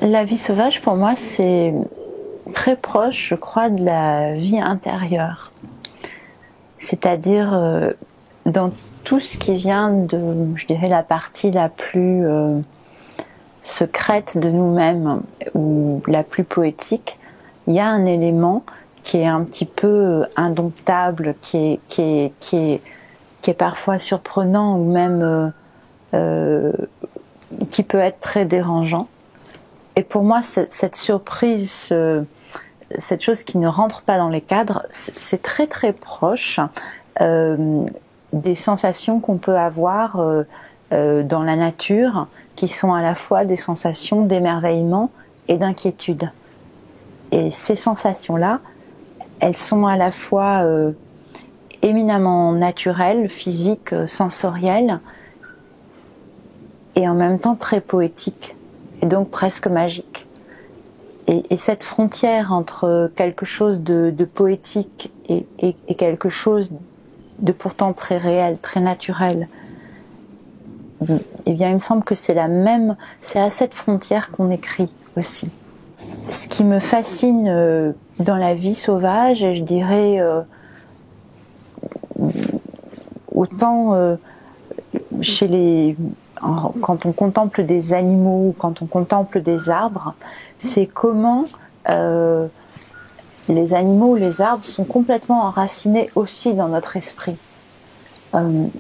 La vie sauvage, pour moi, c'est très proche, je crois, de la vie intérieure. C'est-à-dire dans tout ce qui vient de, je dirais, la partie la plus secrète de nous-mêmes ou la plus poétique, il y a un élément qui est un petit peu indomptable, qui est parfois surprenant ou même qui peut être très dérangeant. Et pour moi, cette surprise, cette chose qui ne rentre pas dans les cadres, c'est très très proche des sensations qu'on peut avoir dans la nature, qui sont à la fois des sensations d'émerveillement et d'inquiétude. Et ces sensations-là, elles sont à la fois éminemment naturelles, physiques, sensorielles, et en même temps très poétiques, et donc presque magiques. Et cette frontière entre quelque chose de poétique et quelque chose de pourtant très réel, très naturel, eh bien il me semble que c'est à cette frontière qu'on écrit aussi. Ce qui me fascine dans la vie sauvage, je dirais autant quand on contemple des animaux, quand on contemple des arbres, c'est comment les animaux, les arbres sont complètement enracinés aussi dans notre esprit.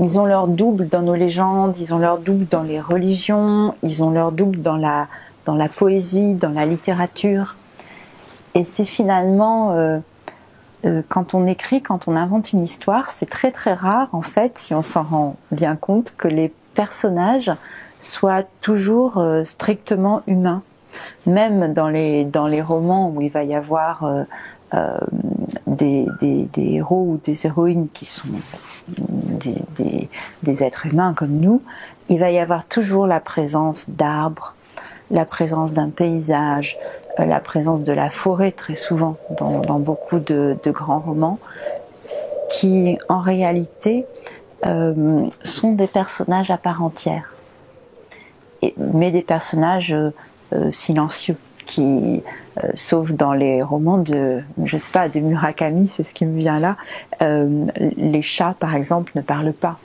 Ils ont leur double dans nos légendes, ils ont leur double dans les religions, ils ont leur double dans la poésie, dans la littérature. Et c'est finalement, quand on écrit, quand on invente une histoire, c'est très très rare en fait, si on s'en rend bien compte, que les personnages soient toujours strictement humains. Même dans les romans où il va y avoir des héros ou des héroïnes qui sont des êtres humains comme nous, il va y avoir toujours la présence d'arbres, la présence d'un paysage, la présence de la forêt très souvent dans beaucoup de grands romans, qui en réalité sont des personnages à part entière, mais des personnages silencieux, qui, sauf dans les romans de Murakami, c'est ce qui me vient là, les chats par exemple ne parlent pas.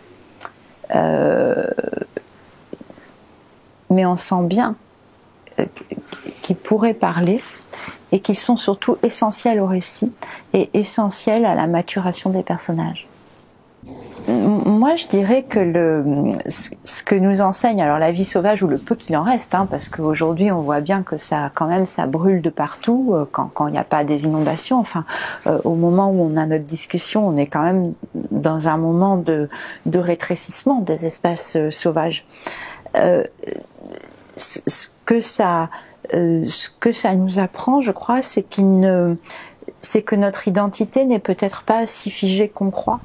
Mais on sent bien qu'ils pourraient parler et qu'ils sont surtout essentiels au récit et essentiels à la maturation des personnages. Moi, je dirais que ce que nous enseigne, alors la vie sauvage ou le peu qu'il en reste, parce qu'aujourd'hui on voit bien que ça brûle de partout quand il n'y a pas des inondations. Enfin, au moment où on a notre discussion, on est quand même dans un moment de rétrécissement des espaces sauvages. Ce que ça nous apprend, je crois, c'est que notre identité n'est peut-être pas si figée qu'on croit.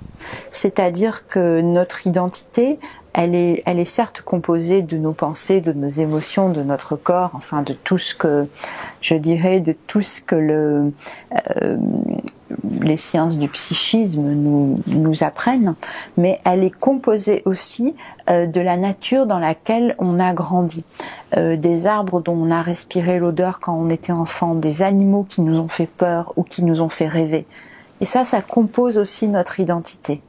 C'est-à-dire que notre identité, elle est certes composée de nos pensées, de nos émotions, de notre corps, enfin de tout ce que, je dirais, de tout ce que les sciences du psychisme nous apprennent, mais elle est composée aussi de la nature dans laquelle on a grandi, des arbres dont on a respiré l'odeur quand on était enfant, des animaux qui nous ont fait peur ou qui nous ont fait rêver. Et ça compose aussi notre identité.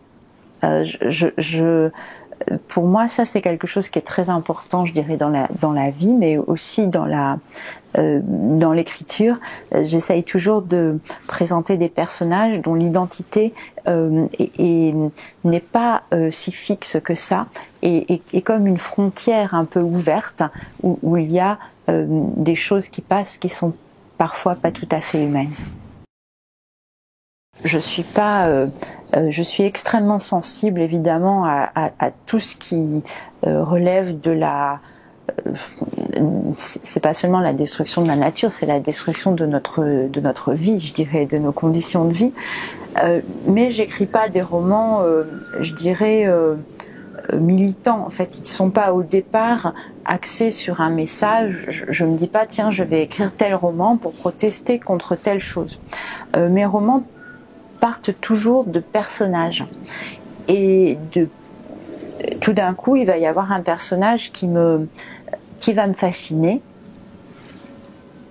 Pour moi, ça c'est quelque chose qui est très important, je dirais, dans la vie, mais aussi dans l'écriture. J'essaye toujours de présenter des personnages dont l'identité n'est pas si fixe que ça, et comme une frontière un peu ouverte où il y a des choses qui passent qui sont parfois pas tout à fait humaines. Je suis extrêmement sensible évidemment à tout ce qui relève de c'est pas seulement la destruction de la nature, c'est la destruction de notre vie, je dirais, de nos conditions de vie. Mais j'écris pas des romans, je dirais, militants. En fait, ils sont pas au départ axés sur un message. Je me dis pas, tiens, je vais écrire tel roman pour protester contre telle chose. Mes romans partent toujours de personnages, et tout d'un coup il va y avoir un personnage qui va me fasciner,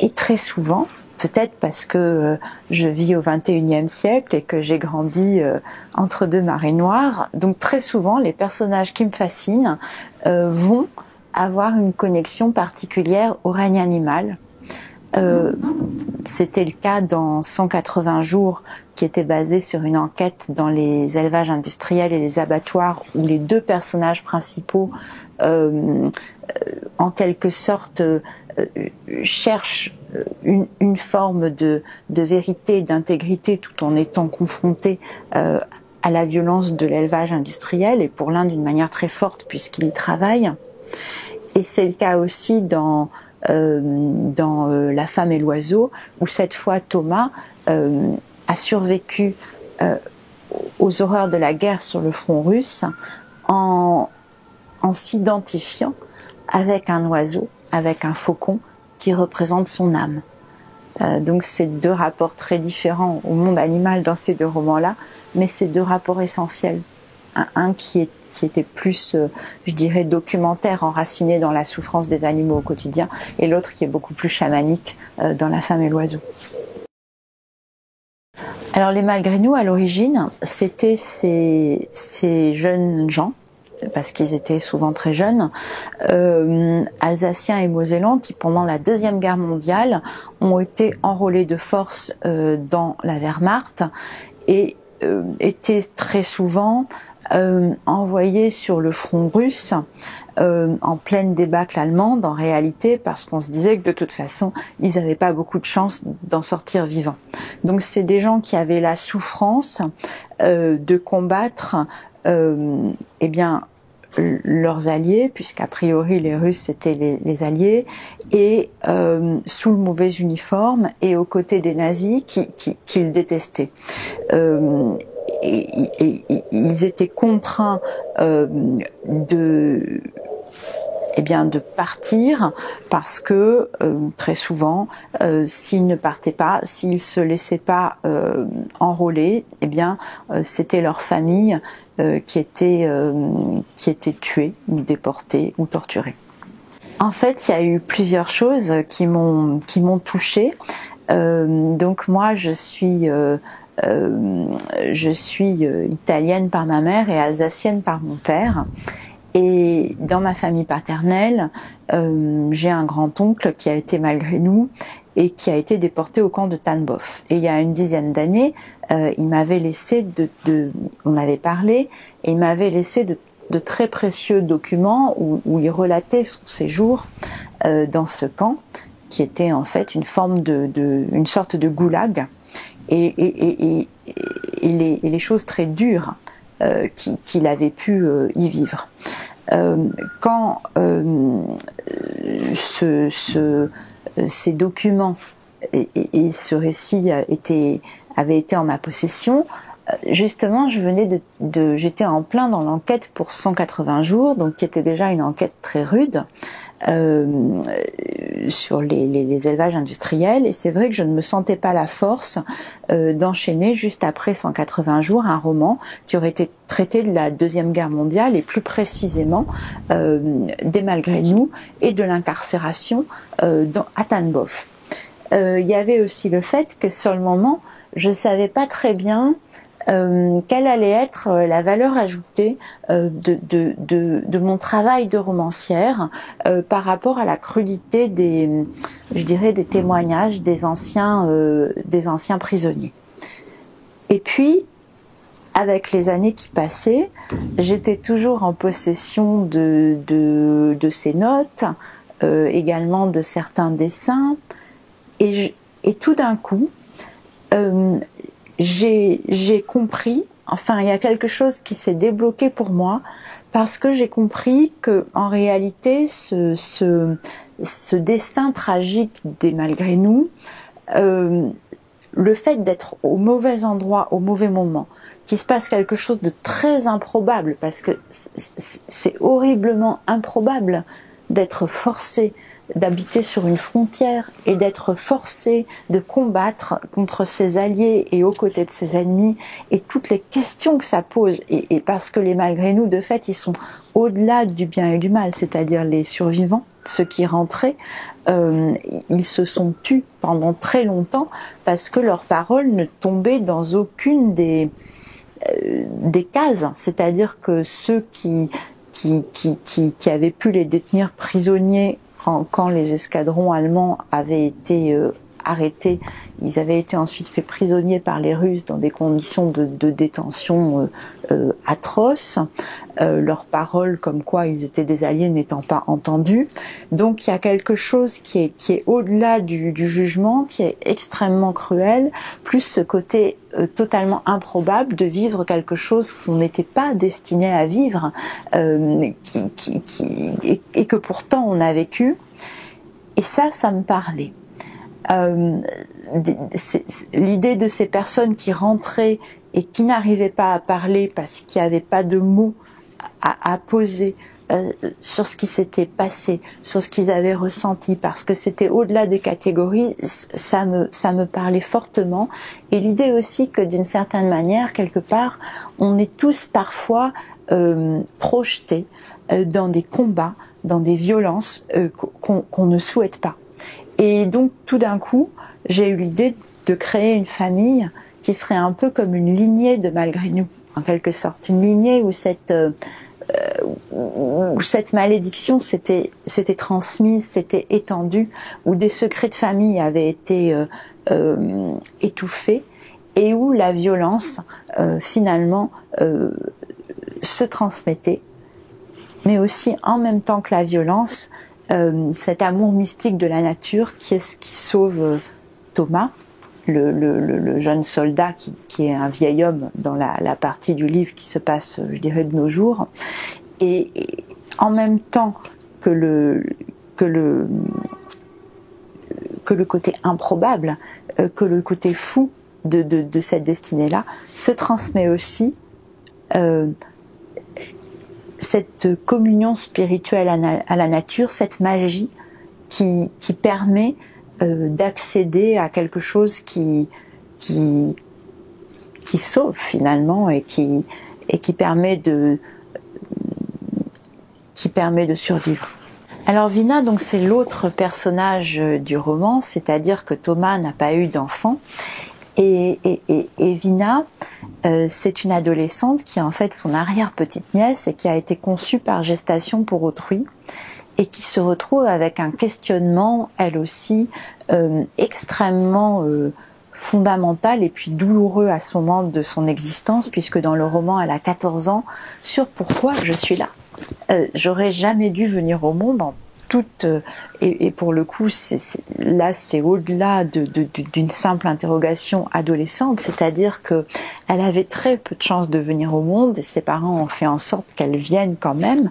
Et très souvent, peut-être parce que je vis au XXIe siècle et que j'ai grandi entre deux marées noires, donc très souvent les personnages qui me fascinent vont avoir une connexion particulière au règne animal. C'était le cas dans 180 jours, qui était basé sur une enquête dans les élevages industriels et les abattoirs, où les deux personnages principaux, en quelque sorte, cherchent une forme de vérité, d'intégrité, tout en étant confrontés à la violence de l'élevage industriel, et pour l'un d'une manière très forte puisqu'il y travaille. Et c'est le cas aussi dans La femme et l'oiseau, où cette fois Thomas a survécu aux horreurs de la guerre sur le front russe en s'identifiant avec un oiseau, avec un faucon qui représente son âme. Donc c'est deux rapports très différents au monde animal dans ces deux romans-là, mais c'est deux rapports essentiels. Un qui était plus, je dirais, documentaire, enraciné dans la souffrance des animaux au quotidien, et l'autre qui est beaucoup plus chamanique dans La femme et l'oiseau. Alors les Malgré nous, à l'origine, c'était ces jeunes gens, parce qu'ils étaient souvent très jeunes, alsaciens et mosellans, qui pendant la Deuxième Guerre mondiale ont été enrôlés de force dans la Wehrmacht et étaient très souvent envoyés sur le front russe en pleine débâcle allemande en réalité, parce qu'on se disait que de toute façon ils n'avaient pas beaucoup de chance d'en sortir vivants. Donc c'est des gens qui avaient la souffrance de combattre eh bien leurs alliés, puisqu'a priori les Russes c'était les alliés, et sous le mauvais uniforme et aux côtés des nazis qu'ils détestaient. Et ils étaient contraints de partir, parce que très souvent, s'ils ne partaient pas, s'ils se laissaient pas enrôler, eh bien c'était leur famille qui était tuée ou déportée ou torturée. En fait, il y a eu plusieurs choses qui m'ont touchée. Donc moi, je suis italienne par ma mère et alsacienne par mon père. Et dans ma famille paternelle, j'ai un grand-oncle qui a été malgré nous et qui a été déporté au camp de Tannenbaum. Et il y a une dizaine d'années, il m'avait laissé on avait parlé, et il m'avait laissé de très précieux documents où il relatait son séjour dans ce camp, qui était en fait une sorte de goulag, et les choses très dures qu'il avait pu y vivre. Quand ces documents et ce récit avaient été en ma possession, justement, j'étais en plein dans l'enquête pour 180 jours, donc qui était déjà une enquête très rude sur les élevages industriels, et c'est vrai que je ne me sentais pas la force d'enchaîner juste après 180 jours un roman qui aurait été traité de la Deuxième Guerre mondiale, et plus précisément des Malgré nous et de l'incarcération à Tannenbaum. Il y avait aussi le fait que sur le moment, je savais pas très bien quelle allait être la valeur ajoutée de mon travail de romancière par rapport à la crudité des témoignages des anciens prisonniers. Et puis, avec les années qui passaient, j'étais toujours en possession de ces notes, également de certains dessins, et tout d'un coup, j'ai compris, enfin il y a quelque chose qui s'est débloqué pour moi, parce que j'ai compris que en réalité ce destin tragique des Malgré nous, le fait d'être au mauvais endroit au mauvais moment, qu'il se passe quelque chose de très improbable, parce que c'est horriblement improbable d'être forcé d'habiter sur une frontière et d'être forcé de combattre contre ses alliés et aux côtés de ses ennemis, et toutes les questions que ça pose, et parce que les Malgré nous, de fait, ils sont au-delà du bien et du mal, c'est-à-dire les survivants, ceux qui rentraient, ils se sont tus pendant très longtemps parce que leurs paroles ne tombaient dans aucune des cases. C'est-à-dire que ceux qui avaient pu les détenir prisonniers quand les escadrons allemands avaient été arrêtés, ils avaient été ensuite faits prisonniers par les Russes dans des conditions de détention atroces, leurs paroles comme quoi ils étaient des alliés n'étant pas entendues. Donc il y a quelque chose qui est au-delà du jugement, qui est extrêmement cruel, plus ce côté totalement improbable de vivre quelque chose qu'on n'était pas destiné à vivre, et que pourtant on a vécu. Et ça me parlait. L'idée de ces personnes qui rentraient et qui n'arrivaient pas à parler parce qu'il n'y avait pas de mots à poser sur ce qui s'était passé, sur ce qu'ils avaient ressenti, parce que c'était au-delà des catégories, ça me parlait fortement. Et l'idée aussi que d'une certaine manière, quelque part, on est tous parfois projetés dans des combats, dans des violences qu'on ne souhaite pas. Et donc, tout d'un coup, j'ai eu l'idée de créer une famille qui serait un peu comme une lignée de malgré nous, en quelque sorte. Une lignée où cette malédiction s'était transmise, s'était étendue, où des secrets de famille avaient été étouffés, et où la violence, finalement, se transmettait. Mais aussi, en même temps que la violence, cet amour mystique de la nature qui est ce qui sauve Thomas, le jeune soldat qui est un vieil homme dans la partie du livre qui se passe, je dirais, de nos jours, et en même temps que le côté improbable, que le côté fou de cette destinée-là, se transmet aussi cette communion spirituelle à la nature, cette magie qui permet d'accéder à quelque chose qui sauve finalement et qui permet de survivre. Alors Vina, donc c'est l'autre personnage du roman, c'est-à-dire que Thomas n'a pas eu d'enfant. Et Vina, c'est une adolescente qui est en fait son arrière-petite-nièce et qui a été conçue par gestation pour autrui et qui se retrouve avec un questionnement, elle aussi, extrêmement fondamental et puis douloureux à ce moment de son existence, puisque dans le roman, elle a 14 ans, sur pourquoi je suis là. J'aurais jamais dû venir au monde en toute, et pour le coup, là c'est au-delà d'une simple interrogation adolescente, c'est-à-dire que elle avait très peu de chances de venir au monde et ses parents ont fait en sorte qu'elle vienne quand même.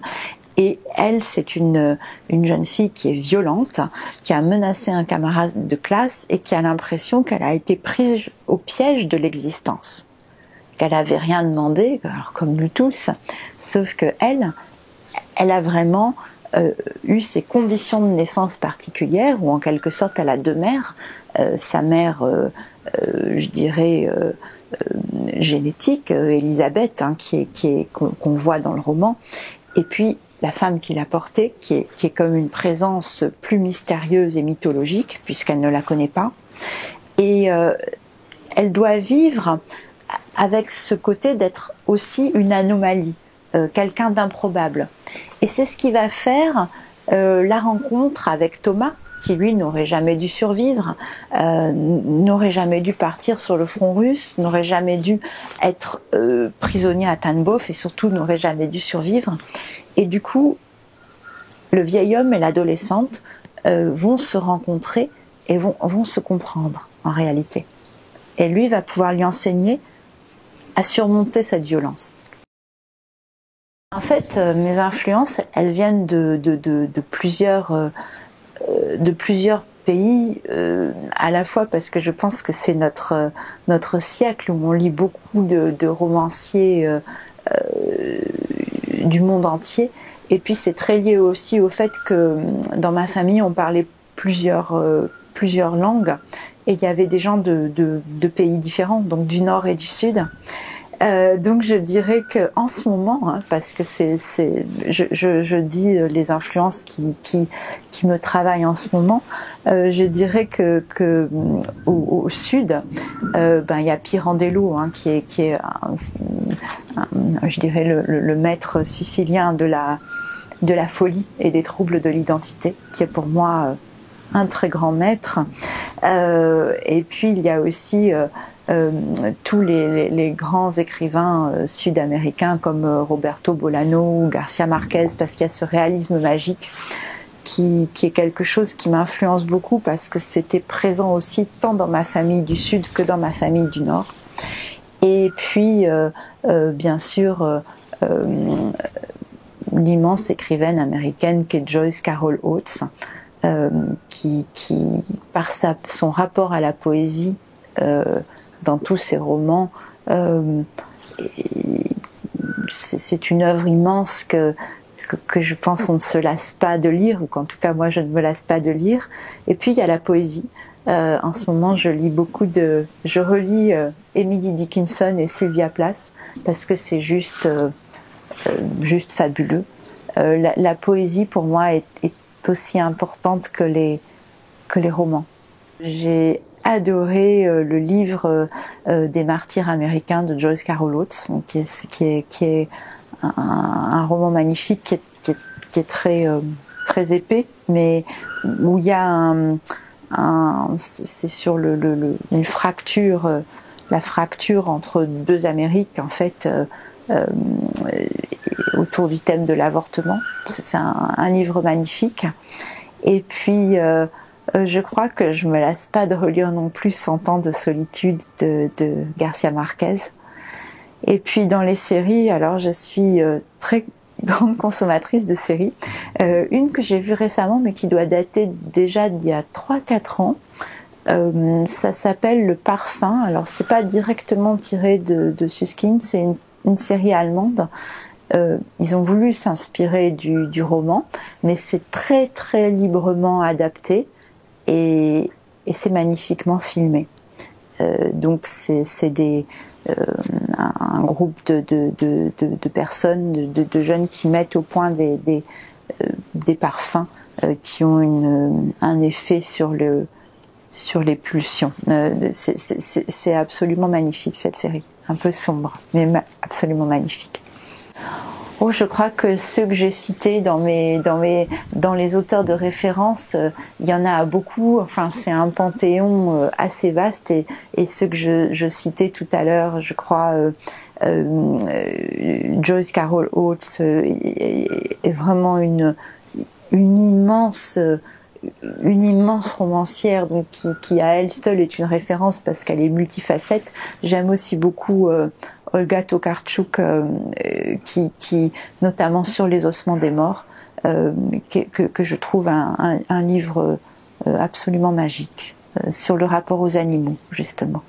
Et elle, c'est une jeune fille qui est violente, qui a menacé un camarade de classe et qui a l'impression qu'elle a été prise au piège de l'existence, qu'elle avait rien demandé, alors comme nous tous, sauf que elle a vraiment eu ces conditions de naissance particulières, où en quelque sorte elle a deux mères, sa mère, je dirais, génétique, Elisabeth, hein, qu'on voit dans le roman, et puis la femme qui l'a portée, qui est comme une présence plus mystérieuse et mythologique, puisqu'elle ne la connaît pas, et elle doit vivre avec ce côté d'être aussi une anomalie, quelqu'un d'improbable. Et c'est ce qui va faire la rencontre avec Thomas, qui lui n'aurait jamais dû survivre, n'aurait jamais dû partir sur le front russe, n'aurait jamais dû être prisonnier à Tambov et surtout n'aurait jamais dû survivre. Et du coup, le vieil homme et l'adolescente vont se rencontrer et vont se comprendre en réalité. Et lui va pouvoir lui enseigner à surmonter cette violence. En fait, mes influences, elles viennent de plusieurs pays, à la fois parce que je pense que c'est notre siècle où on lit beaucoup de romanciers du monde entier, et puis c'est très lié aussi au fait que dans ma famille on parlait plusieurs langues et il y avait des gens de pays différents, donc du nord et du sud. Donc je dirais que en ce moment, hein, parce que je dis les influences qui me travaillent en ce moment, je dirais que au sud, il y a Pirandello, hein, qui est je dirais le maître sicilien de la folie et des troubles de l'identité, qui est pour moi un très grand maître. Et puis il y a aussi tous les grands écrivains sud-américains comme Roberto Bolano ou Garcia Marquez, parce qu'il y a ce réalisme magique qui est quelque chose qui m'influence beaucoup, parce que c'était présent aussi tant dans ma famille du Sud que dans ma famille du Nord. Et puis bien sûr l'immense écrivaine américaine qu'est Joyce Carol Oates, qui par son rapport à la poésie dans tous ses romans, c'est une œuvre immense que je pense on ne se lasse pas de lire, ou qu'en tout cas moi je ne me lasse pas de lire. Et puis il y a la poésie. En ce moment je relis Emily Dickinson et Sylvia Plath, parce que c'est juste fabuleux. La poésie pour moi est aussi importante que les romans. J'ai adoré le livre des martyrs américains de Joyce Carol Oates, qui est un roman magnifique, qui est très épais, mais où il y a c'est sur une fracture, la fracture entre deux Amériques, en fait, autour du thème de l'avortement. C'est un livre magnifique. Et puis je crois que je me lasse pas de relire non plus 100 ans de solitude de Garcia Marquez. Et puis dans les séries, alors je suis très grande consommatrice de séries. Une que j'ai vue récemment, mais qui doit dater déjà d'il y a 3-4 ans. Ça s'appelle Le Parfum. Alors c'est pas directement tiré de Suskind, c'est une série allemande. Ils ont voulu s'inspirer du roman, mais c'est très très librement adapté et c'est magnifiquement filmé. Donc c'est un groupe de personnes, de jeunes qui mettent au point des parfums qui ont un effet sur les pulsions. C'est absolument magnifique, cette série, un peu sombre, mais absolument magnifique. Oh, je crois que ceux que j'ai cités dans les auteurs de référence, il y en a beaucoup. Enfin, c'est un panthéon assez vaste, et ceux que je citais tout à l'heure, je crois, Joyce Carol Oates est vraiment une immense romancière, donc qui à elle seule est une référence parce qu'elle est multifacette. J'aime aussi beaucoup Olga Tokarczuk, qui notamment sur les ossements des morts, que je trouve un livre absolument magique sur le rapport aux animaux, justement.